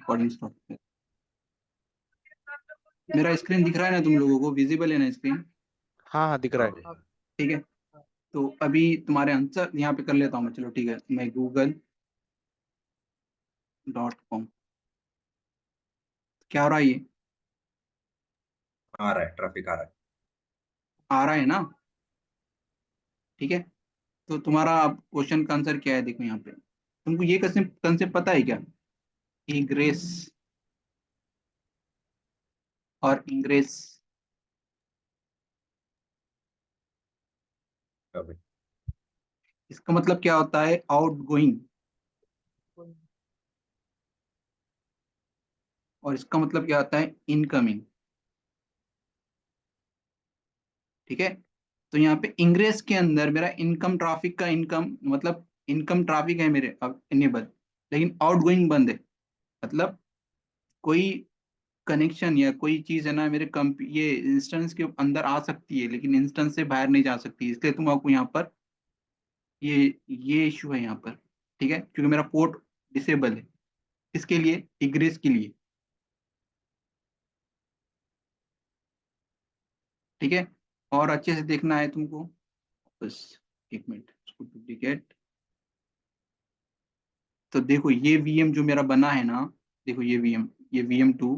Recording stop. मेरा screen दिख रहा है ना तुम लोगों को, विजिबल है ना स्क्रीन? हाँ हाँ, दिख रहा है। हाँ। ठीक है, तो अभी तुम्हारे आंसर यहाँ पे कर लेता हूँ मैं। चलो ठीक है, मैं google.com। क्या हो रहा है ये? आ रहा है, ट्रैफिक आ रहा है। आ रहा है ना? ठीक है, तो तुम्हारा अब क्वेश्चन का आंसर क्या है देखो यहाँ पे। तुमको ये कंसेप्ट कंसेप्ट पता है क्या? इग्रेस और इंग्रेस। अभी इसका मतलब क्या होता है? Out going. और इसका मतलब क्या होता है? इनकमिंग। ठीक है, तो यहाँ पे इंग्रेस के अंदर मेरा इनकम ट्रैफिक का इनकम मतलब इनकम ट्रैफिक है मेरे अब इनेबल, लेकिन आउट गोइंग बंद है। मतलब कोई कनेक्शन या कोई चीज है ना मेरे ये इंस्टेंस के अंदर आ सकती है, लेकिन इंस्टेंस से बाहर नहीं जा सकती। इसलिए तुमको यहाँ पर ये ये इशू है यहाँ पर। ठीक है, क्योंकि मेरा पोर्ट डिसेबल है। इसके लिए इग्रेस के लिए। ठीक है, और अच्छे से देखना है तुमको। बस एक मिनट, इसको डुप्लीकेट। तो देखो ये वीएम जो मेरा बना है ना, देखो ये VM2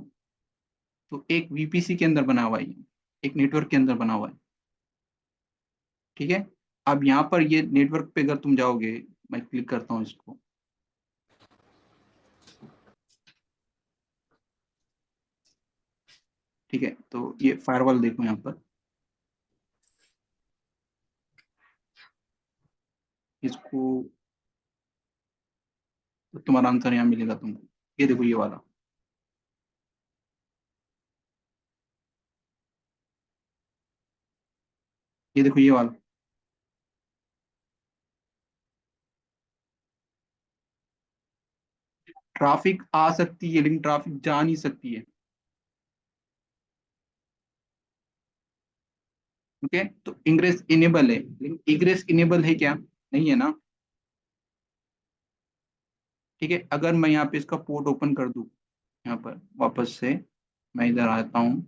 तो एक VPC के अंदर बना हुआ है, एक नेटवर्क के अंदर बना हुआ है। ठीक है, अब यहाँ पर ये नेटवर्क पे अगर तुम जाओगे, मैं क्लिक करता हूँ इसको। ठीक है, तो ये फायरवॉल देखो यहाँ पर, इसको तो तुम्हारा आंसर यहाँ मिलेगा तुमको। ये देखो ये वाला। ये देखो ये वाला। ट्रैफिक आ सकती है लेकिन ट्रैफिक जा नहीं सकती है। ओके, तो इंग्रेस इनेबल है, लेकिन इग्रेस इनेबल है क्या? नहीं है ना। ठीक है, अगर मैं यहाँ पे इसका पोर्ट ओपन कर दूं, यहाँ पर वापस से मैं इधर आता हूँ।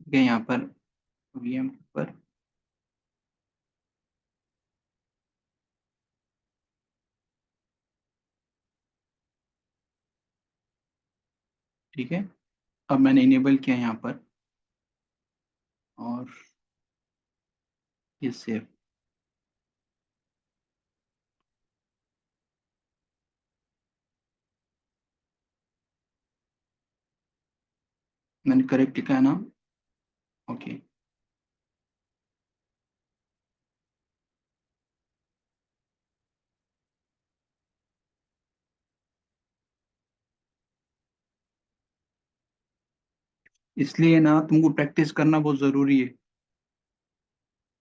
ठीक है, यहाँ पर VM पर ठीक है, अब मैंने इनेबल किया यहाँ पर, और ये सेव। मैंने करेक्ट लिखा है ना? ओके, इसलिए ना तुमको प्रैक्टिस करना बहुत जरूरी है।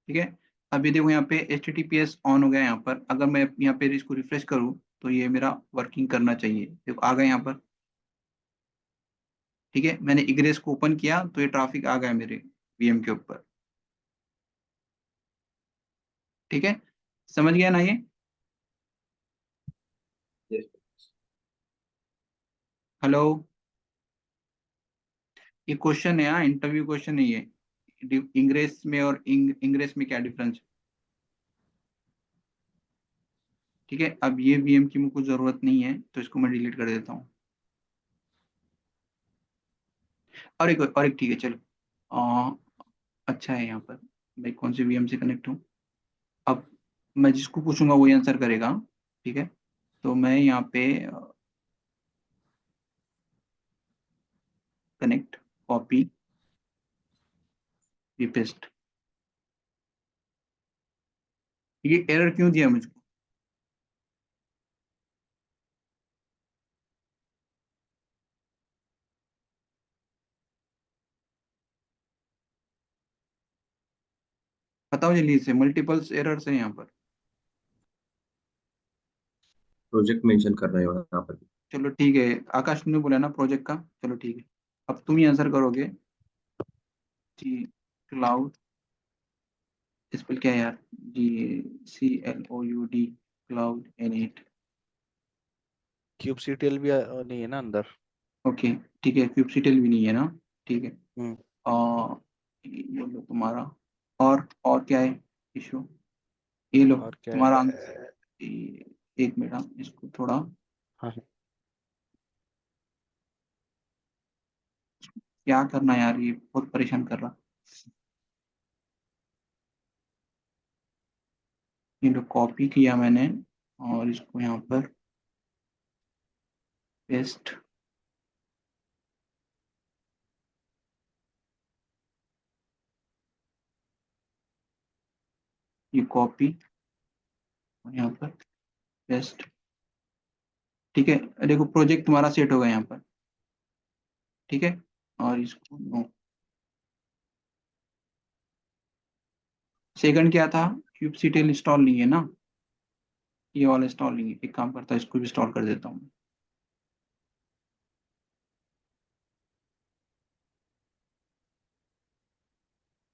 ठीक है, अभी देखो यहाँ पे HTTPS ऑन हो गया यहाँ पर। अगर मैं यहाँ पे इसको रिफ्रेश करूँ तो ये मेरा वर्किंग करना चाहिए। देखो आ गया यहाँ पर। ठीक है, मैंने इग्रेस को ओपन किया तो ये ट्रैफिक आ गया मेरे VM के ऊपर। ठीक है, समझ गया ना ये? yes। हेलो, ये क्वेश्चन है, हाँ इंटरव्यू क्वेश्चन है ये। इंग्रेस में और इंग्रेस में क्या डिफरेंस? ठीक है, अब ये VM की मुझको जरूरत नहीं है तो इसको मैं डिलीट कर देता हूँ। और एक ठीक है चलो। आ, अच्छा है यहाँ पर, मैं कौन से VM से कनेक्ट हूँ। अब मैं जिसको पूछूंगा वही आंसर करेगा। ठीक है, तो मैं यहाँ पे कनेक्ट, कॉपी, पेस्ट। ये एरर क्यों दिया मुझको? बताओ जल्दी से, मल्टीपल्स एरर्स है यहाँ पर। प्रोजेक्ट मेंशन कर रहे हो यहाँ पर। चलो ठीक है, आकाश ने बोला ना प्रोजेक्ट का। चलो ठीक है, अब तुम ही आंसर करोगे। जी, क्लाउड स्पेल क्या है यार, GCLOUD, क्लाउड इनिट। kubectl भी नहीं है ना अंदर। ओके ठीक है, kubectl भी नहीं है ना, ठीक है। हम्म। ये लो तुम्हारा, और क्या है इशू, ये लो और क्या तुम्हारा है? आंसर। एक मिनट, हम इसको थोड़ा हाँ। क्या करना है यार, ये बहुत परेशान कर रहा। ये लो कॉपी किया मैंने, और इसको यहाँ पर पेस्ट। ये कॉपी और यहाँ पर पेस्ट। ठीक है, देखो प्रोजेक्ट तुम्हारा सेट होगा यहाँ पर, ठीक है। और इसको नो। सेकंड क्या था, kubectl इंस्टॉल नहीं है ना, ये वाला इंस्टॉल नहीं है। एक काम करता है, इसको भी इंस्टॉल कर देता हूँ।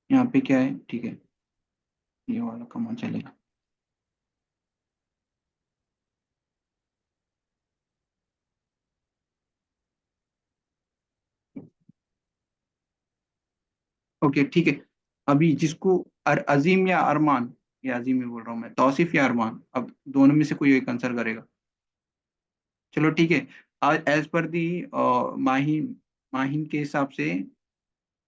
यहाँ पे क्या है, ठीक है, ये वाला कमांड चलेगा। ओके ठीक है। अभी जिसको अजीम या अरमान, या अजीम ही बोल रहा हूँ मैं, तौसीफ या अरमान, अब दोनों में से कोई एक आंसर करेगा। चलो ठीक है। एज पर दी माहिन, माहिन के हिसाब से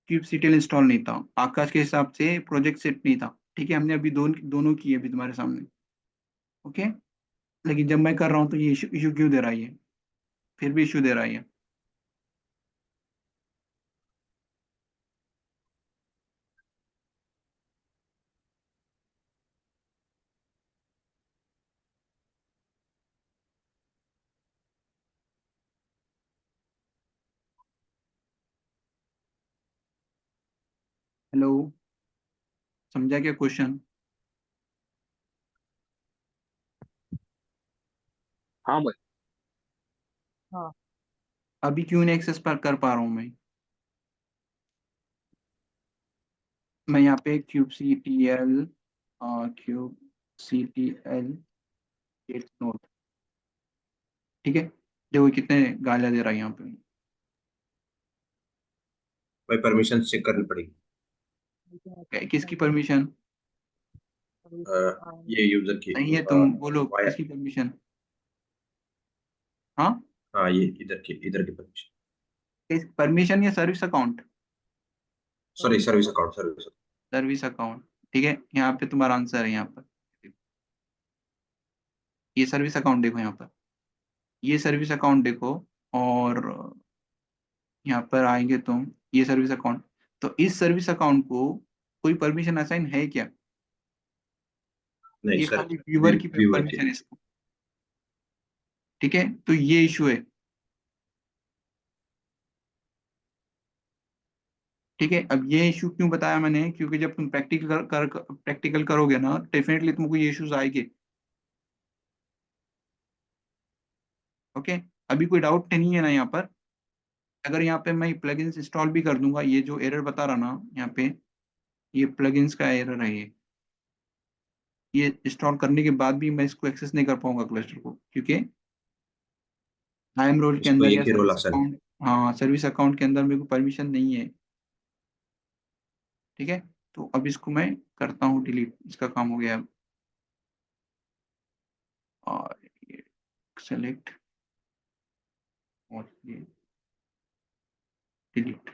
kubectl इंस्टॉल नहीं था, आकाश के हिसाब से प्रोजेक्ट सेट नहीं था, ठीक है। हमने अभी दोनों किए अभी तुम्हारे सामने, ओके। लेकिन जब मैं कर रहा हूँ तो ये इशू क्यों दे रहा है, ये फिर भी इशू दे रहा है ये। हेलो, समझा क्या क्वेश्चन? हाँ भाई। हाँ। अभी क्यों नहीं एक्सेस पर कर पा रहा हूँ मैं यहाँ पे क्यूब गेट नोट, ठीक है। देखो कितने गालियाँ दे रहा है यहाँ पे। भाई परमिशन चेक करनी पड़ेगी। किसकी परमिशन? ये यूजर की नहीं है, तुम बोलो वाया। किसकी परमिशन। हाँ, हाँ ये इधर की परमिशन। परमिशन या service account? Sorry, service account, service. Service account, ठीक है। यहाँ पे तुम्हारा आंसर है यहाँ पर, ये सर्विस अकाउंट देखो यहाँ पर, ये सर्विस अकाउंट देखो। और यहाँ पर आएंगे तुम, ये सर्विस अकाउंट। तो इस सर्विस अकाउंट को कोई परमिशन असाइन है क्या? नहीं ये सर। खाली व्यूअर की व्यूअर की। परमिशन है इसको, ठीक है। तो ये इशू है, ठीक है। अब ये इशू क्यों बताया मैंने, क्योंकि जब तुम प्रैक्टिकल करोगे ना, डेफिनेटली तुमको ये इश्यूज आएंगे, ओके। अभी कोई डाउट नहीं है ना यहाँ पर? अगर यहाँ पे मैं प्लगइन्स इंस्टॉल भी कर दूंगा, ये जो एरर बता रहा ना यहाँ पे, ये प्लगइन्स का एरर है ये इंस्टॉल करने के बाद भी मैं इसको एक्सेस नहीं कर पाऊंगा क्लस्टर को, क्योंकि आईएम रोल के इसको अंदर एक या ही रोल सर्विस आसान है। अकाउंट, हाँ सर्विस अकाउंट के अंदर मेरे को परमिशन नहीं है, ठीक है। तो अब इसको मैं करता हूँ डिलीट, इसका काम हो गया अब। और ये सेलेक्ट, और ये डिलीट।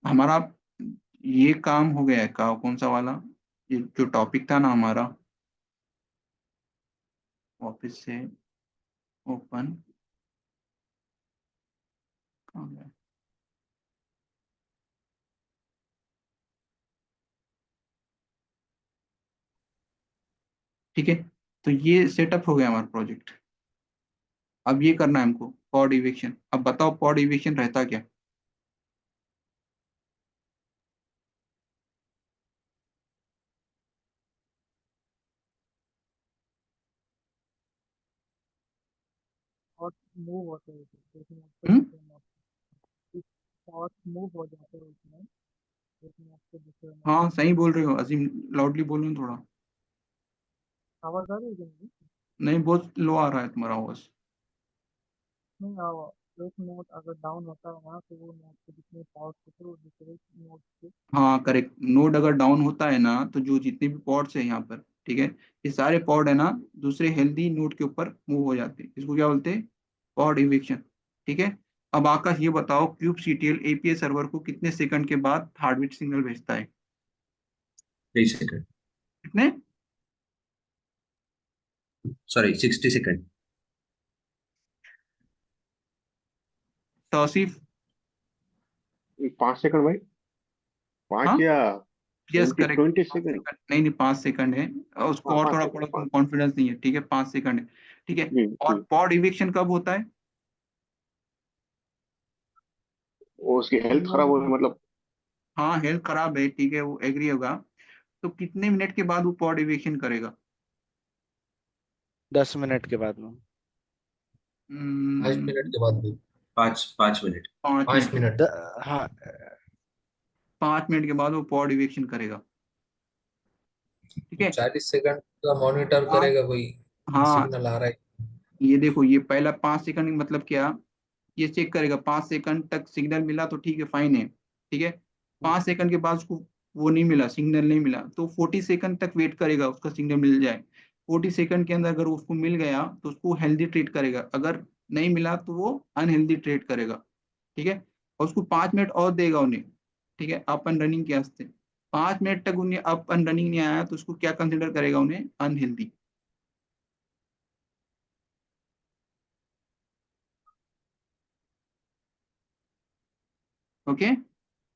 हमारा ये काम हो गया है का, कौन सा वाला, ये जो टॉपिक था ना हमारा, ऑफिस से ओपन, कहाँ गया? ठीक है। तो ये सेटअप हो गया हमारा प्रोजेक्ट। अब ये करना है हमको पॉड इविक्शन। अब बताओ पॉड इविक्शन रहता क्या? और मूव होते हैं, जैसे आपको हम्म? दिखते हैं। पॉट मूव हो जाते हैं उसमें, उसमें आपको दूसरे नोड हाँ सही बोल रहे हो अजीम, लाउडली बोलो ना थोड़ा। आवाज आ रही है क्या मेरी? नहीं, बहुत लो आ रहा है तुम्हारा आवाज। नहीं एक नोड अगर डाउन होता है ना, तो वो नोड के जितने पॉट्स होते हैं वो दूसरे नोड के। हाँ करेक्ट, नोड अगर डाउन होता है ना तो जो जितने भी पॉड्स है यहाँ पर, ठीक है, ये सारे पॉड है ना दूसरे हेल्दी नोड के ऊपर मूव हो जाते हैं। इसको क्या बोलते हैं? Pod eviction. ठीक है। अब आकाश ये बताओ, क्यूब सीटीएल एपीआई सर्वर को कितने सेकंड के बाद हार्टबीट सिग्नल भेजता है? 3 सेकंड, कितने? Sorry 60 second. तौसीफ? 5 सेकंड भाई, हाँ 5 या यस 20 करेक्ट, 20 सेकंड। नहीं नहीं 5 सेकंड है। और उसको हाँ और पाँच थोड़ा सेकंड पढ़ो, तुम 5। कॉन्फिडेंस नहीं है, ठीक है 5 सेकंड है। ठीक है। और पॉड इविक्शन कब होता है? वो उसकी हेल्थ खराब हो मतलब। हाँ हेल्थ खराब है, ठीक है, वो एग्री होगा। तो कितने मिनट के बाद वो पॉड इविक्शन करेगा? 10 मिनट के बाद में। 5 मिनट के बाद भी। 5 5 मिनट। 5 मिनट। 5 मिनट। हाँ 5 मिनट के बाद वो पॉड इविक्शन करेगा। ठीक है। 40 सेकंड का मॉनिटर आप, करेगा कोई, हाँ सिग्नल आ रहा है। ये देखो, ये पहला 5 सेकंड मतलब क्या, ये चेक करेगा 5 सेकंड तक सिग्नल मिला तो ठीक है, फाइन है। ठीक है। 5 सेकंड के बाद उसको वो नहीं मिला, सिग्नल नहीं मिला, तो 40 सेकंड तक वेट करेगा उसका सिग्नल मिल जाए। 40 सेकंड के अंदर अगर उसको मिल गया तो उसको हेल्दी ट्रीट करेगा, अगर नहीं मिला तो वो अनहेल्दी ट्रीट करेगा। ठीक है। और उसको 5 मिनट और देगा उन्हें, ठीक है, अप एंड रनिंग के वास्ते। 5 मिनट तक उन्हें अप एंड रनिंग नहीं आया तो उसको क्या कंसिडर करेगा, उन्हें अनहेल्दी। ओके।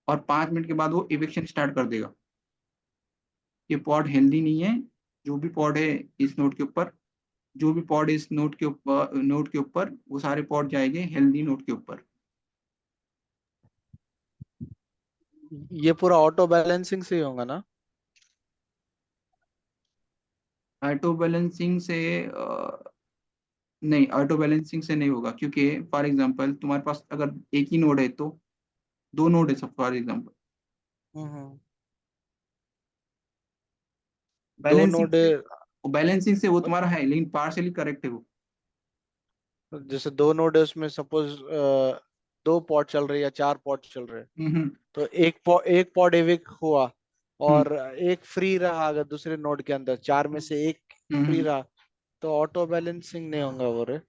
और 5 मिनट के बाद वो इविक्शन स्टार्ट कर देगा। ये पॉड हेल्दी नहीं है। जो भी पॉड है इस नोट के ऊपर, जो भी पॉड इस नोट के ऊपर वो सारे पॉड जाएंगे हेल्दी नोट के ऊपर। ये पूरा ऑटो बैलेंसिंग से ही होगा ना? ऑटो बैलेंसिंग से नहीं, ऑटो बैलेंसिंग से नहीं होगा, क्योंकि फॉर एग्जांपल तुम्हारे पास अगर एक ही नोड है तो, दो नोड है सब फॉर एग्जांपल, हम्म। दो बैलेंसिंग नोड, से, बैलेंसिंग से वो तुम्हारा है लेकिन पार्शियली करेक्ट है वो। जैसे दो नोड है उसमें सपोज 2 पॉड चल रहे या 4 पॉड चल रहे, हम्म तो एक पॉड एविक हुआ हम्म और एक फ्री रहा, अगर दूसरे नोड के अंदर 4 में से एक फ्री हम्म। रहा, तो ऑटो बैलेंसिंग नहीं होगा वो रे।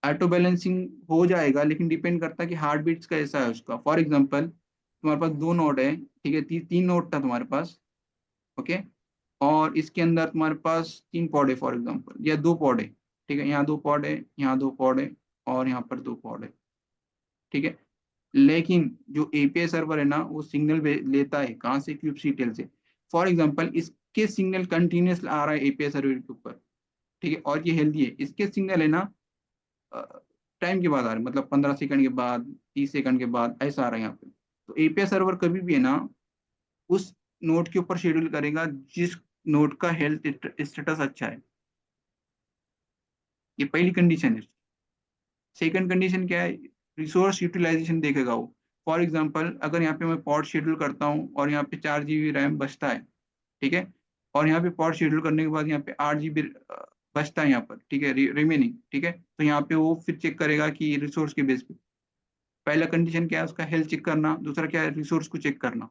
ऑटो बैलेंसिंग हो जाएगा लेकिन डिपेंड करता है कि हार्ट बीट्स का ऐसा है उसका। फॉर एग्जांपल तुम्हारे पास दो नोड है, ठीक है, तीन नोड था तुम्हारे पास। ओके। और इसके अंदर तुम्हारे पास 3 पॉड है फॉर एग्जांपल, या 2 पॉड है, ठीक है, यहाँ 2 पॉड है, यहाँ 2 पॉड है, और यहाँ पर 2 पॉड है। ठीक है। लेकिन जो एपीआई सर्वर है ना वो सिग्नल लेता है कहाँ से? क्यूब सीटेल से। फॉर एग्जांपल इसके सिग्नल कंटिन्यूस आ रहा है एपीआई सर्वर के ऊपर, ठीक है, और ये हेल्दी है, इसके सिग्नल है ना टाइम के बाद आ रहे हैं, मतलब 15 सेकंड के बाद, 30 सेकंड के बाद ऐसा आ रहा है यहाँ पे। तो एपीआई सर्वर कभी भी है ना उस नोड के ऊपर शेड्यूल करेगा जिस नोड का हेल्थ स्टेटस अच्छा है। ये पहली कंडीशन है। सेकंड कंडीशन क्या है? रिसोर्स यूटिलाइजेशन देखेगा वो। फॉर एग्जांपल अगर यहाँ पे मैं पॉड शेड्यूल करता हूँ और यहाँ पे 4 GB रैम बचता है, ठीक है, और यहाँ पे पॉड शेड्यूल करने के बाद यहाँ पे 8 GB बचता है यहाँ पर, ठीक है, रिमेनिंग, ठीक है, तो यहाँ पे वो फिर चेक करेगा कि रिसोर्स के बेस पे। पहला कंडीशन क्या है? उसका हेल्थ चेक करना, दूसरा क्या है? रिसोर्स को चेक करना।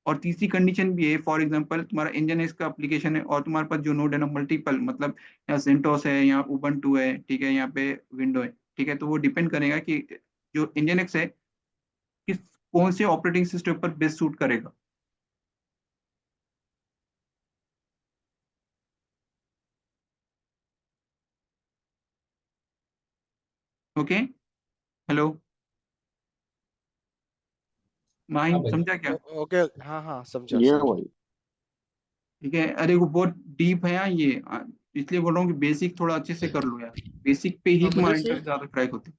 और तीसरी कंडीशन भी है, फॉर एग्जांपल तुम्हारा इंजन का एप्लीकेशन है और तुम्हारे पास जो नोड है ना मल्टीपल, मतलब यहाँ सेंटोस है, यहाँ उबंटू है, ठीक है, यहाँ पे विंडो है, ठीक है, तो वो डिपेंड करेगा कि जो इंजन है किस, कौन से ऑपरेटिंग सिस्टम पर बेस्ट सूट करेगा। ओके। हेलो हाँ माहिम, भाई। समझा क्या? ओके, हाँ हाँ समझा ये समझा। भाई। ठीक है, अरे वो बहुत डीप है यार ये, इसलिए बोल रहा हूँ कि बेसिक थोड़ा अच्छे से कर लो यार। बेसिक पे ही मुझे तुम्हारा से इंटरेस्ट ज्यादा क्रैक होते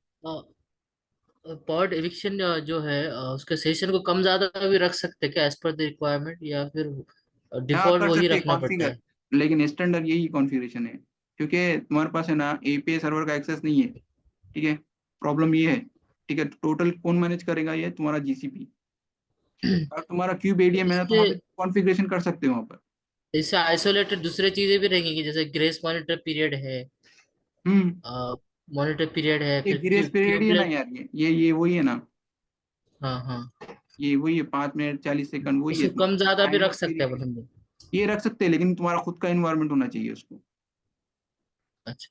पॉड एविक्शन जो है उसके सेशन को कम ज्यादा भी रख सकते हैं क्या, एज पर द रिक्वायरमेंट, या फिर हैं। हाँ डिफॉल्ट कर वही सकते हैं रखना पड़ता कॉन्फ़िगर, है? लेकिन स्टैंडर्ड यही कॉन्फ़िगरेशन है, क्योंकि तुम्हारे पास है ना एपीआई सर्वर का एक्सेस नहीं है, ठीक है, प्रॉब्लम ये है। ठीक है, टोटल कौन मैनेज करेगा? ये तुम्हारा जीसीपी। और तुम्हारा क्यूब एडीएम है ना, तो इसके वहाँ पे कॉन्फ़िगरेशन कर सकते हो वहाँ पर। इससे आइसोलेटेड दूसरे चीजें भी रहेंगी कि जैसे ग्रेस मॉनिटर पीरियड है, हम्म। मॉनिटर पीरियड है, ये फिर ग्रेस पीरियड ही है ना क्यूबलेट। यार, ये वही है ना, हाँ हाँ, ये वही है, 5 मिनट 40 सेकंड वही है उसको कम तुम्हारा ज्यादा भी रख टाइमर सकते हैं पीरियड। अपन लोग। ये रख सकते हैं, लेकिन तुम्हारा खुद का इन्वायरमेंट होना चाहिए उसको। अच्छा।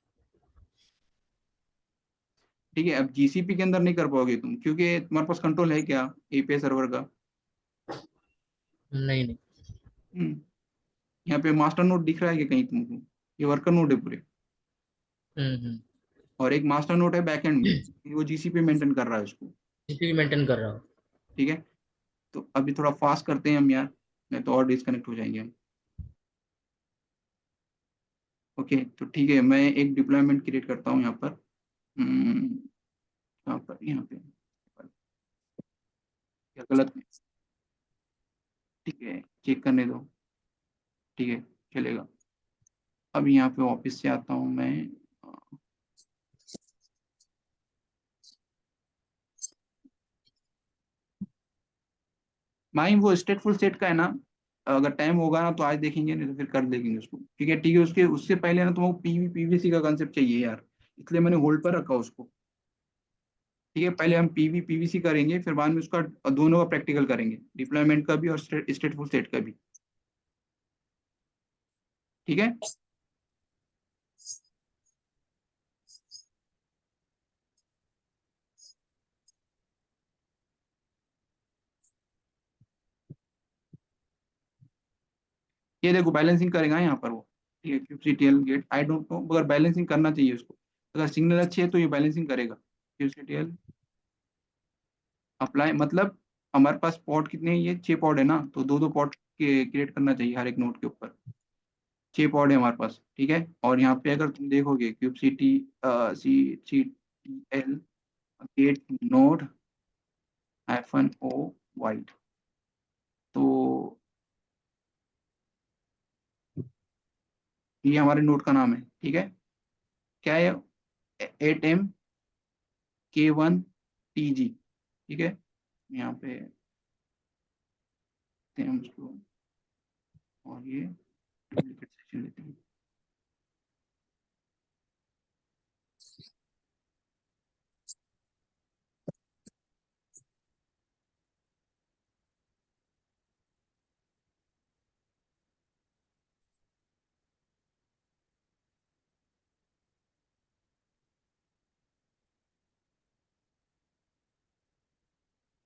ठीक है, अब जीसीपी के अंदर नहीं कर पाओगे तुम, क्योंकि तुम्हारे पास कंट्रोल है क्या एपीआई सर्वर का? नहीं नहीं। हम्म। यहाँ पे मास्टर नोड दिख रहा है कि कहीं तुमको? ये वर्कर नोड है पूरे, हम्म। और एक मास्टर नोड है बैकएंड में, वो जीसीपी मेंटेन कर रहा है उसको। इसी मेंटेन कर रहा हूँ। ठीक है, तो अभी थोड़ा फास्ट करते हैं हम यार, नहीं तो और डिस्कनेक्ट हो जाएंगे हम। ओके, तो ठीक है, मैं एक डिप्लॉयमेंट क्रिएट करता हूँ यहाँ पर। यहाँ पर, यहाँ पे क्या गलत है? ठीक है, चेक करने दो। ठीक है, चलेगा। अब यहाँ पे ऑफिस से आता हूँ मैं। माही वो स्टेटफुल सेट का है ना, अगर टाइम होगा ना तो आज देखेंगे, नहीं तो फिर कर देखेंगे उसको। ठीक है, ठीक है, उसके उससे पहले ना तुमको पीवीसी का कंसेप्ट चाहिए यार, इसलिए मैंने होल्ड पर रखा उसको। ठीक है, पहले हम पीवीसी करेंगे, फिर बाद में उसका दोनों का प्रैक्टिकल करेंगे, डिप्लॉयमेंट का भी और स्टेटफुल सेट का भी। ठीक है। ये देखो बैलेंसिंग करेगा यहाँ पर वो। ठीक है, क्यूबसीटीएल गेट, आई डोंट नो, मगर बैलेंसिंग करना चाहिए उसको। अगर सिग्नल अच्छी है तो ये बैलेंसिंग करेगा। क्यूबसीटीएल अप्लाई, मतलब हमारे पास पॉड कितने हैं? ये 6 पॉड है ना, तो दो दो पॉड क्रिएट करना चाहिए हर एक नोड के ऊपर। 6 पॉड है हमारे पास। ठीक है, और यहाँ पे अगर तुम देखोगे cube C T L get node -o wide, तो ये हमारे नोड का नाम है। ठीक है, क्या है? 8M K1 TG। ठीक है, यहाँ पे देखते हैं हम उसको, और ये डुप्लीकेट सेशन लेते हैं।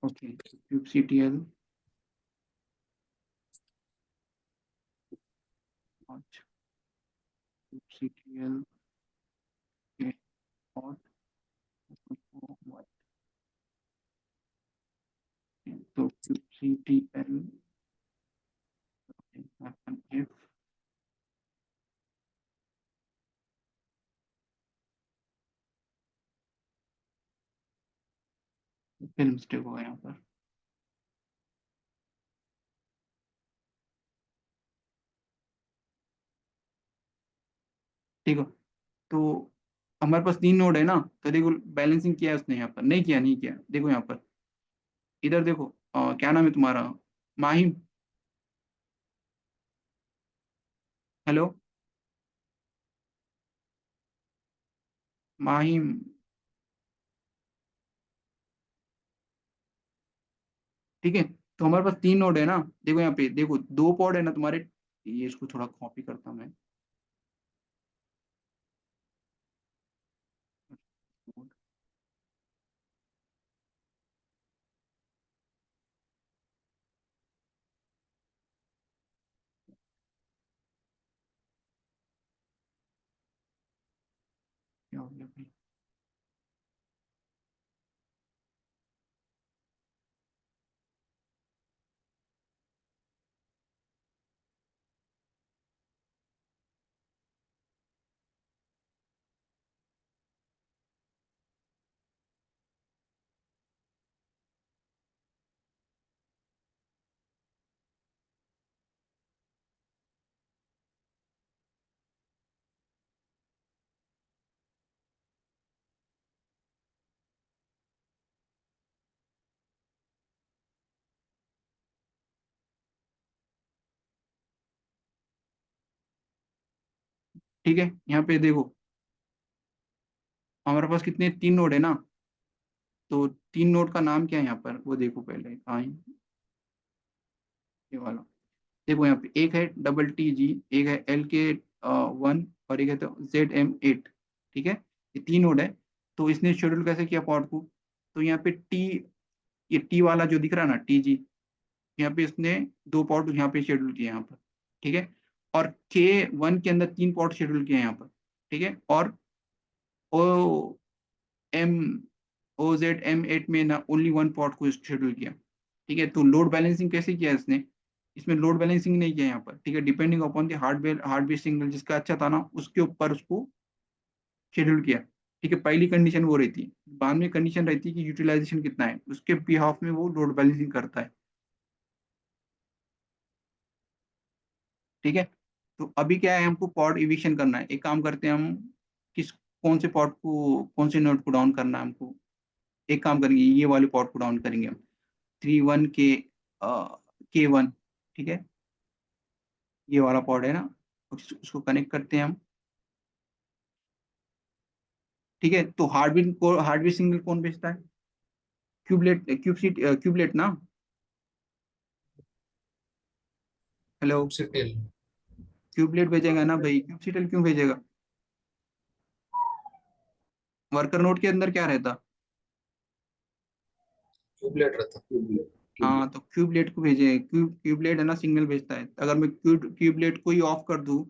Okay, cube C T L, अच्छा, क्यूब सी टी एल और तो cube C T L film stick होगा यहाँ पर। ठीक है, तो हमारे पास 3 नोड है ना, तो देखो बैलेंसिंग किया है उसने यहाँ पर? नहीं किया, नहीं किया, देखो यहाँ पर, इधर देखो। क्या नाम है तुम्हारा? माहिम। हेलो, माहिम। ठीक है, तो हमारे पास 3 नोड है ना, देखो यहाँ पे, देखो 2 पॉड है ना तुम्हारे। ये इसको थोड़ा कॉपी करता हूँ मैं। क्या हो गया भाई? ठीक है, यहाँ पे देखो हमारे पास कितने 3 नोड है ना, तो 3 नोड का नाम क्या है यहाँ पर वो देखो पहले। हाँ ये वाला देखो, यहाँ पे एक है डबल टी जी, एक है एल के 1, और एक है तो ZM8। ठीक है, ये 3 नोड है। तो इसने शेड्यूल कैसे किया पॉड को, तो यहाँ पे टी, ये टी वाला जो दिख रहा है ना टी जी, यहाँ पे इसने 2 पॉट यहाँ पे शेड्यूल किए यहाँ पर। ठीक है, और K1 के अंदर 3 पॉट शेड्यूल किए यहाँ पर। ठीक है, और ओ एम OZM8 में ना ओनली 1 पॉट को शेड्यूल किया। ठीक है, तो लोड बैलेंसिंग कैसे किया इसने, इसमें लोड बैलेंसिंग नहीं किया यहाँ पर। ठीक है, depending upon the hardware signal, जिसका अच्छा था ना उसके ऊपर उसको शेड्यूल किया। ठीक है, पहली कंडीशन वो रहती है, बाद में कंडीशन रहती है कि यूटिलाइजेशन कितना है, उसके बिहाफ में वो लोड बैलेंसिंग करता है। ठीक है, तो अभी क्या है, हमको पॉड इविक्शन करना है। एक काम करते हैं हम, किस कौन से पॉड को, कौन से नोड को डाउन करना है हमको। एक काम करेंगे, ये वाले पॉड को डाउन करेंगे हम, 31 K1। ठीक है, ये वाला पॉड है ना, उसको कनेक्ट करते हैं हम। ठीक है, तो हार्डवेयर सिग्नल कौन भेजता है, क्यूबलेट ना। हेलो, kubectl क्यूबलेट भेजेगा ना भाई, क्यूबसीटल क्यों भेजेगा। वर्कर नोड के अंदर क्या रहता। kubelet रहता हाँ, तो क्यूबलेट को भेजे, क्यूबलेट है ना सिग्नल भेजता है। अगर मैं क्यूबलेट को ही ऑफ कर दूँ,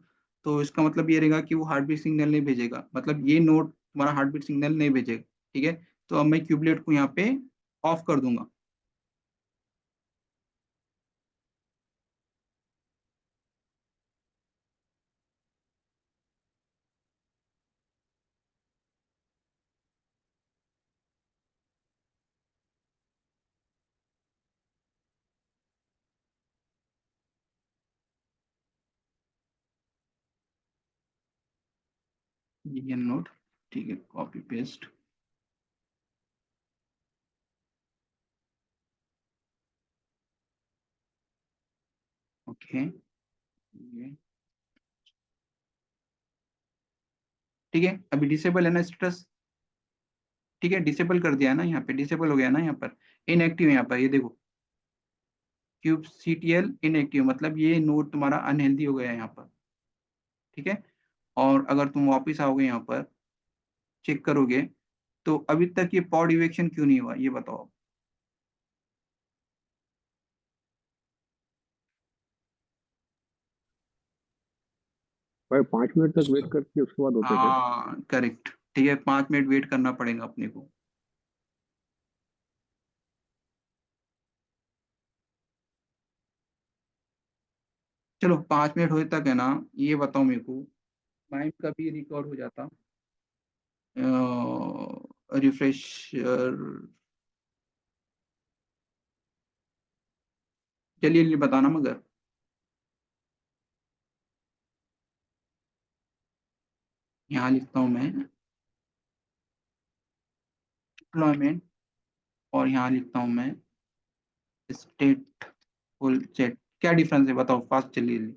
तो इसका मतलब ये रहेगा कि वो हार्टबीट सिग्नल नहीं भेजेगा, मतलब ये नोड तुम्हारा हार्टबीट सिग्नल नहीं भेजेगा। ठीक है, तो अब मैं क्यूबलेट को यहाँ पे ऑफ कर दूंगा। ये नोड, ठीक है, कॉपी पेस्ट। ओके, ये ठीक है, अभी डिसेबल है ना स्टेटस। ठीक है, डिसेबल कर दिया ना, यहाँ पे डिसेबल हो गया ना, यहाँ पर इनएक्टिव है यहाँ पर, ये देखो क्यूब CTL इनएक्टिव, मतलब ये नोड तुम्हारा अनहेल्दी हो गया है यहाँ पर। ठीक है, और अगर तुम वापस आओगे यहाँ पर चेक करोगे, तो अभी तक ये पॉड इवेक्शन क्यों नहीं हुआ, ये बताओ। भाई 5 मिनट तक उसका वेट करके उसके बाद होता है क्या? हाँ करेक्ट, ठीक है, 5 मिनट वेट करना पड़ेगा अपने को। चलो 5 मिनट होए तक है ना, ये बताओ मेरे को, माइंड कभी रिकॉर्ड हो जाता, रिफ्रेशर, चलिए ये बताना मगर। यहाँ लिखता हूँ मैं डिप्लॉयमेंट, और यहाँ लिखता हूँ मैं स्टेट फुल सेट। क्या डिफरेंस है बताओ, फास्ट चलिए।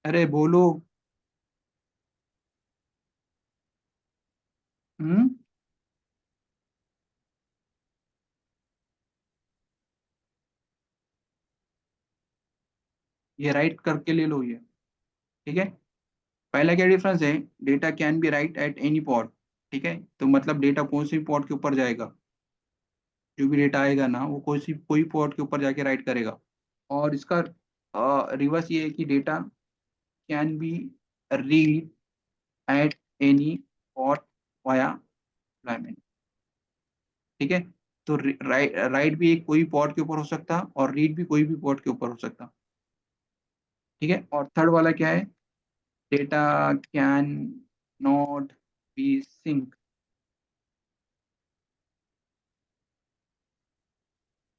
अरे बोलो। हम्म, ये राइट करके ले लो ये। ठीक है, पहला क्या डिफरेंस है, data can be right at any pot. ठीक है, तो मतलब डेटा कौन सी पॉट के ऊपर जाएगा, जो भी डेटा आएगा ना वो कोई पॉट के ऊपर जाके राइट करेगा। और इसका रिवर्स ये है कि data can be read at any pot via deployment. ठीक है, तो राइट भी एक कोई पॉट के ऊपर हो सकता, और रीड भी कोई भी पॉट के ऊपर हो सकता। ठीक है, और थर्ड वाला क्या है, data can not be sync.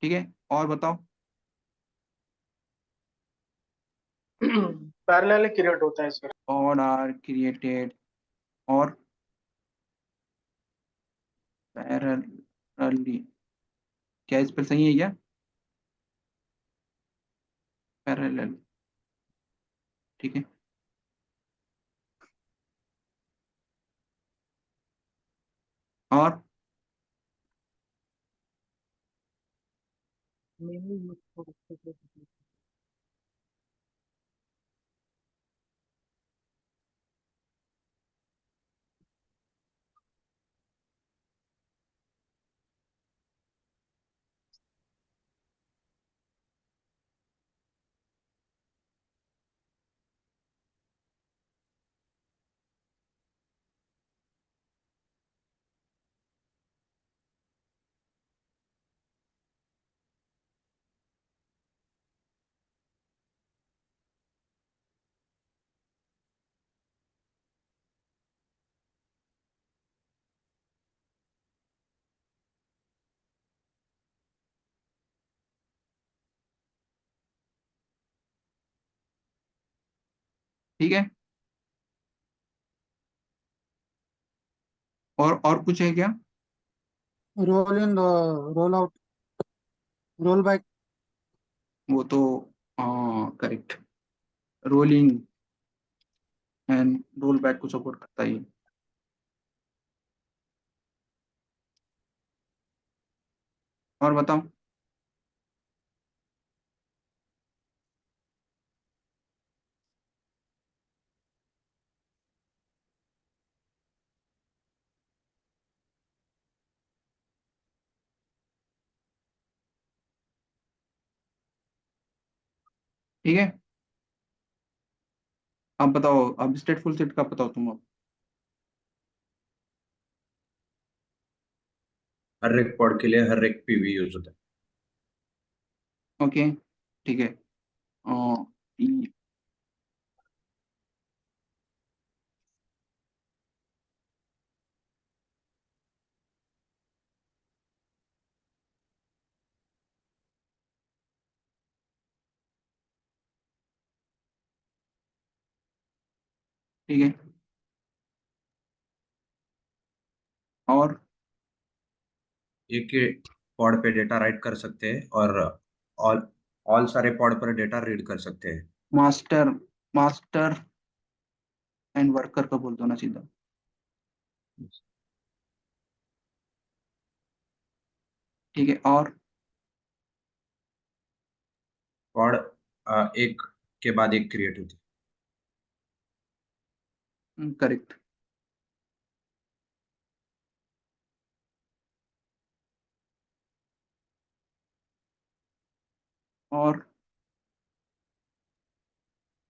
ठीक है, और बताओ। पैरेलल क्रिएट होता है इसका। pod are created or parallelly, क्या इस पर सही है क्या? पैरेलल, ठीक है। और mainly used for specific applications. ठीक है, और कुछ है क्या? Roll in, roll out, roll back. वो तो हाँ correct, rolling and roll back को सपोर्ट करता है ये। और बताओ। ठीक है, अब बताओ, अब स्टेटफुल सेट का बताओ तुम अब। हर एक पॉड के लिए हर एक पीवी यूज होता है। ओके, ठीक है। अ, ई- ठीक है, और एक ही पॉड पे डेटा राइट कर सकते हैं और ऑल ऑल सारे पॉड पर डेटा रीड कर सकते हैं। मास्टर, मास्टर एंड वर्कर का बोल दो ना सीधा। ठीक है, और पॉड एक के बाद एक क्रिएट होती करेक्ट, और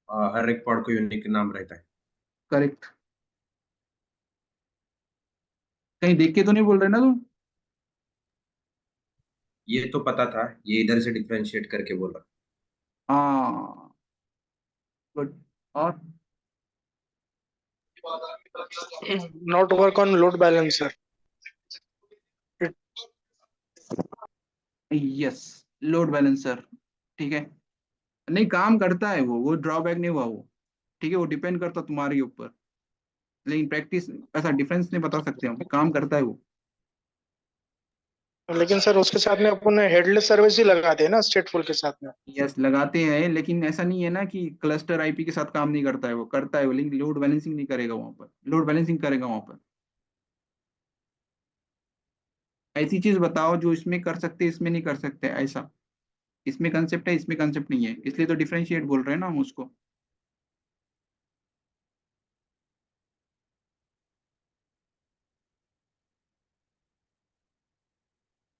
है। हर एक पॉड को यूनिक नाम रहता है। करेक्ट। कहीं देख के तो नहीं बोल रहे ना तुम? ये तो पता था, ये इधर से डिफरेंशिएट करके बोला। हाँ, गुड। और not work on load balancer. It, yes, load balancer, ठीक है। नहीं, काम करता है वो ड्रॉबैक नहीं हुआ वो। ठीक है, वो डिपेंड करता तुम्हारे ऊपर, लेकिन प्रैक्टिस ऐसा डिफरेंस नहीं बता सकते हम, काम करता है वो। लेकिन सर उसके साथ में अपन हेडलेस सर्विस ही लगाते हैं ना स्टेटफुल के साथ में। यस, लगाते हैं, लेकिन ऐसा नहीं है ना कि क्लस्टर आईपी के साथ काम नहीं करता है, वो करता है वो, लेकिन लोड बैलेंसिंग नहीं करेगा वहां पर, लोड बैलेंसिंग करेगा वहां पर। ऐसी चीज बताओ जो इसमें कर सकते इसमें नहीं कर सकते, ऐसा। इसमें कंसेप्ट है, इसमें कंसेप्ट नहीं है, इसलिए तो डिफरेंशिएट बोल रहे हैं ना हम उसको।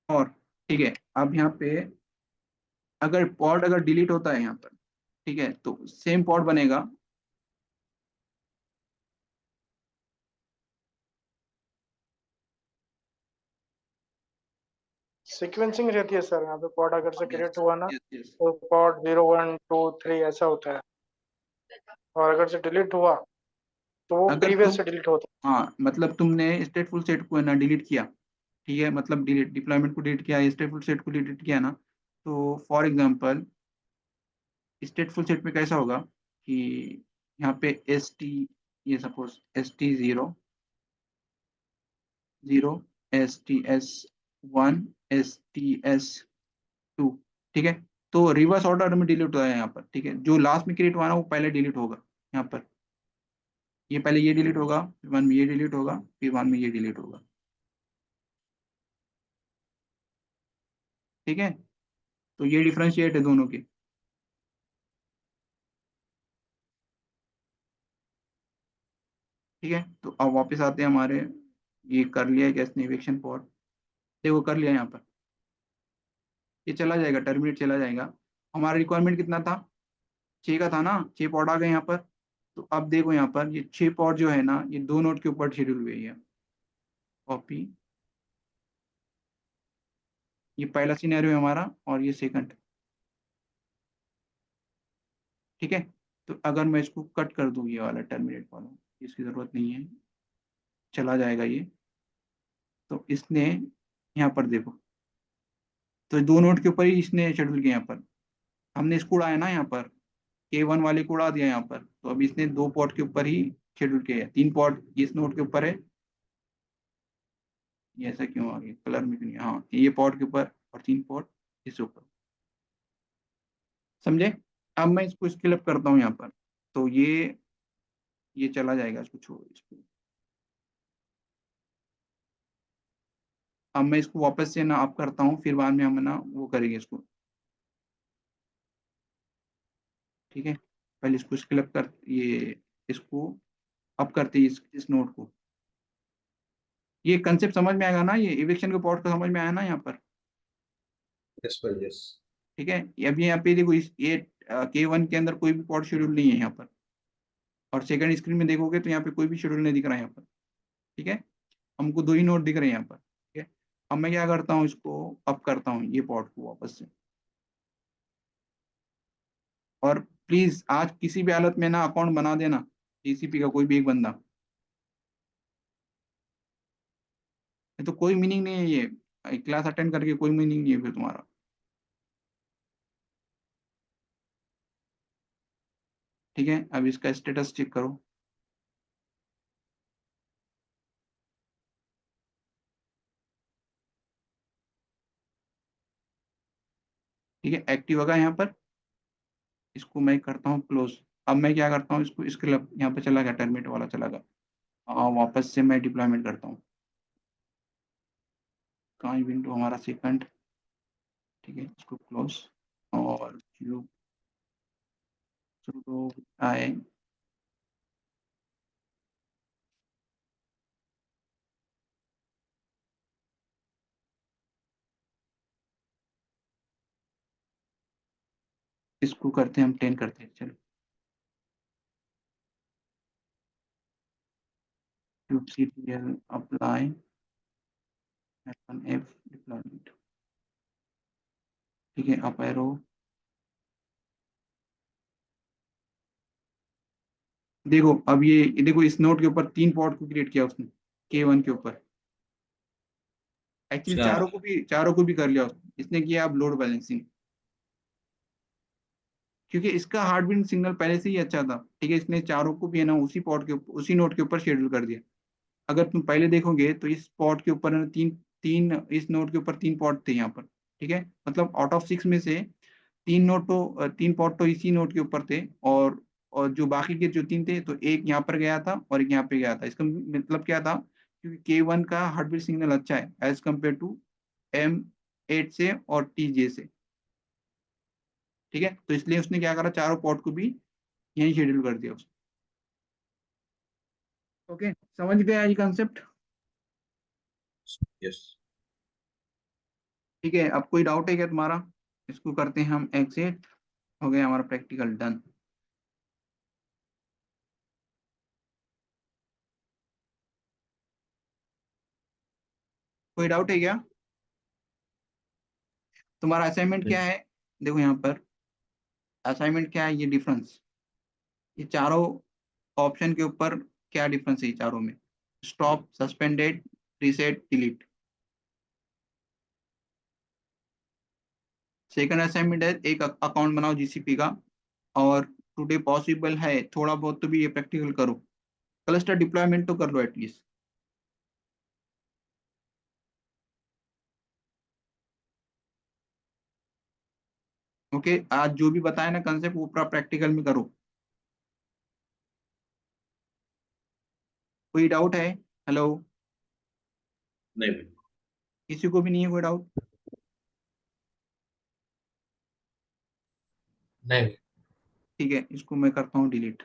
और ठीक है, अब यहाँ पे अगर पॉड अगर डिलीट होता है यहाँ पर, ठीक है, तो सेम पॉड बनेगा। सीक्वेंसिंग रहती है सर यहाँ पे, पॉड अगर से यस, क्रिएट हुआ ना यस, यस। तो पॉड 0 1 2 3 ऐसा होता है, और अगर से डिलीट हुआ तो वो अगर प्रीवियस तुम, से डिलीट होता हाँ मतलब तुमने स्टेटफुल सेट को है ना डिलीट किया, ठीक है, मतलब डिलीट डिप्लॉयमेंट को डिलीट किया, स्टेटफुल सेट को डिलीट किया ना, तो फॉर एग्जांपल स्टेटफुल सेट में कैसा होगा कि यहाँ पे ST, ये सपोज ST 0 0, STS 1, STS 2, ठीक है। तो रिवर्स ऑर्डर में डिलीट होता है यहाँ पर, ठीक है। जो लास्ट में क्रिएट हुआ ना वो पहले डिलीट होगा यहाँ पर। ये पहले ये डिलीट होगा, फिर वन में ये डिलीट होगा, फिर वन में ये डिलीट होगा, ठीक है। तो ये डिफरेंशिएट है दोनों के। ठीक है, तो अब वापस आते हैं हमारे, ये कर लिया है गैस नेविगेशन पॉड, देखो कर लिया यहाँ पर, ये चला जाएगा, टर्मिनेट चला जाएगा। हमारा रिक्वायरमेंट कितना था, 6 का था ना, 6 पॉड आ गए यहाँ पर। तो अब देखो यहाँ पर ये 6 पॉड जो है ना, ये 2 नोड के ऊपर शेड्यूल हुए हैं। कॉपी, ये पहला सिनेरियो है हमारा और ये सेकंड, ठीक है। तो अगर मैं इसको कट कर दूँ, ये वाला टर्मिनेट वाला, इसकी ज़रूरत नहीं है, चला जाएगा ये। तो इसने यहाँ पर देखो, तो 2 नोड के ऊपर ही इसने शेड्यूल किया यहाँ पर। हमने इसको उड़ाया ना यहाँ पर, K1 वाले को उड़ा दिया यहाँ पर, तो अब इसने 2 पॉट के ऊपर ही शेड्यूल किया है। 3 पॉट इस नोड के ऊपर है, ये ऐसा क्यों आ गया, कलर में क्यों नहीं, हाँ ये पॉट के ऊपर और 3 पॉट इस ऊपर, समझे। अब मैं इसको स्केल अप करता हूँ यहाँ पर, तो ये चला जाएगा, इसको छोड़ो इसको। अब मैं इसको वापस से ना अप करता हूँ, फिर बाद में हम ना वो करेंगे इसको, ठीक है। पहले इसको स्केल अप कर, ये इसको अप करते हैं इस नोड को। ये कंसेप्ट समझ में आएगा ना, ये इविक्शन के पॉट का समझ में आया ना यहाँ पर, यस भाई यस। ठीक है। अभी यहाँ पे देखो, इस ये K1 के अंदर कोई भी पॉट शेड्यूल नहीं है यहाँ पर, और सेकंड स्क्रीन में देखोगे तो यहाँ पे कोई भी शेड्यूल नहीं दिख रहा है यहाँ पर, ठीक है। हमको 2 ही नोड दिख रहे हैं यहाँ पर, ठीक है। अब मैं क्या करता हूँ, इसको अप करता हूँ ये पॉट को वापस से। और प्लीज आज किसी भी हालत में ना अकाउंट बना देना, TCP का कोई भी एक बंदा, ये तो कोई मीनिंग नहीं है, ये क्लास अटेंड करके कोई मीनिंग नहीं है फिर तुम्हारा। ठीक है, अब इसका स्टेटस चेक करो। ठीक है, एक्टिव होगा यहाँ पर, इसको मैं करता हूँ क्लोज। अब मैं क्या करता हूँ, इसको इसके यहाँ पे चला गया, टर्मिनेट वाला चला गया। वापस से मैं डिप्लॉयमेंट करता हूँ, कहाँ विंडो हमारा सेकंड, ठीक है, इसको क्लोज। और क्यूब सुडो आए, इसको करते हैं हम 10 करते हैं, चलो। Cube CTL apply F deployment, ठीक है, अप एरो। देखो अब ये देखो, इस नोट के ऊपर 3 पॉट को क्रिएट किया उसने, K1 के ऊपर। एक्चुअली अच्छा चारों को भी कर लिया उसने, इसने किया अब लोड बैलेंसिंग, क्योंकि इसका हार्ट बीट सिग्नल पहले से ही अच्छा था, ठीक है। इसने चारों को भी है ना उसी पॉट के ऊपर, उसी नोट के ऊपर शेड्यूल कर दिया। अगर तुम पहले देखोगे तो इस पॉट के ऊपर है ना तीन तीन इस नोट के ऊपर 3 पॉट थे यहाँ पर, ठीक है। मतलब आउट ऑफ 6 में से 3 पॉट तो इसी नोट के ऊपर थे, और जो बाकी के जो 3 थे, तो एक यहाँ पर गया था और एक यहाँ पे गया था। इसका मतलब क्या था, क्योंकि K1 का हार्ट बीट सिग्नल अच्छा है एज कम्पेयर टू M8 से और TJ से, ठीक है। तो इसलिए उसने क्या करा, चारों पॉट को भी यही शेड्यूल कर दिया उसने। ओके, समझ गया ये कंसेप्ट, यस। ठीक है। अब कोई डाउट है क्या तुम्हारा, इसको करते हैं हम एग्जिट, हो गया हमारा प्रैक्टिकल डन। कोई डाउट है क्या, तुम्हारा असाइनमेंट क्या है, देखो यहाँ पर असाइनमेंट क्या है, ये डिफरेंस, ये चारों ऑप्शन के ऊपर क्या डिफरेंस है ये चारों में, stop, suspended, reset, delete. Second assignment है, एक अकाउंट बनाओ GCP का और टुडे पॉसिबल है, थोड़ा बहुत तो भी ये प्रैक्टिकल करो, क्लस्टर डिप्लॉयमेंट तो कर लो एटलीस्ट। ओके, आज जो भी बताया ना कंसेप्ट वो पूरा प्रैक्टिकल में करो। कोई डाउट है? हेलो, नहीं भाई। किसी को भी नहीं है कोई डाउट? नहीं ठीक है, इसको मैं करता हूँ डिलीट।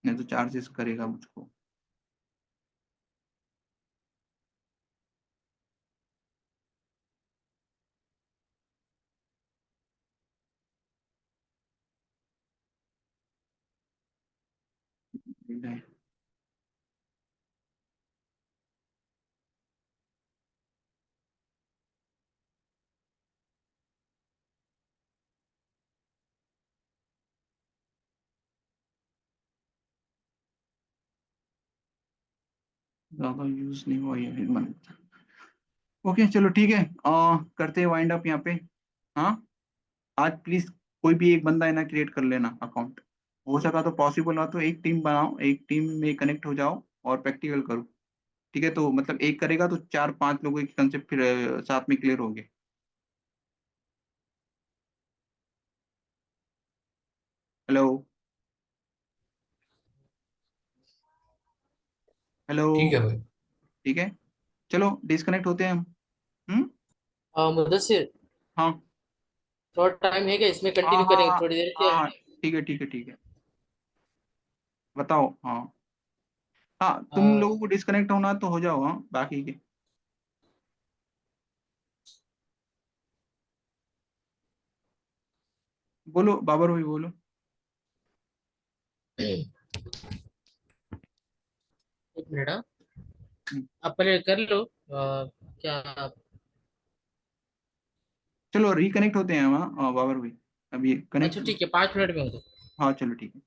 नहीं तो चार्जेस करेगा मुझको। ज्यादा यूज नहीं हुआ ये मन। ओके चलो ठीक है, करते हैं वाइंड अप यहाँ पे। हाँ, आज प्लीज कोई भी एक बंदा है ना क्रिएट कर लेना अकाउंट, हो सका तो पॉसिबल हो तो एक टीम बनाओ, एक टीम में कनेक्ट हो जाओ और प्रैक्टिकल करो। ठीक है, तो मतलब एक करेगा तो 4-5 लोगों के कंसेप्ट फिर साथ में क्लियर हो गए। Hello, hello. ठीक है भाई। ठीक है, चलो डिस्कनेक्ट होते हैं हम। हम्म। मुदस्सिर, हाँ थोड़ा टाइम है क्या, इसमें हाँ कंटिन्यू हाँ करेंगे हाँ थोड़ी देर हाँ के? हाँ, ठीक है ठीक है ठीक है, बताओ। हाँ हाँ, तुम अ, लोगों को डिस्कनेक्ट होना तो हो जाओ, हाँ बाकी के। बोलो बाबर भाई बोलो। एक मिनट, हाँ। हम्म, आप पहले कर लो, क्या? चलो रिकनेक्ट होते हैं हम, हाँ बाबर भाई, अभी अच्छा कनेक्ट। ठीक है, 5 मिनट में हो तो। हाँ चलो ठीक है।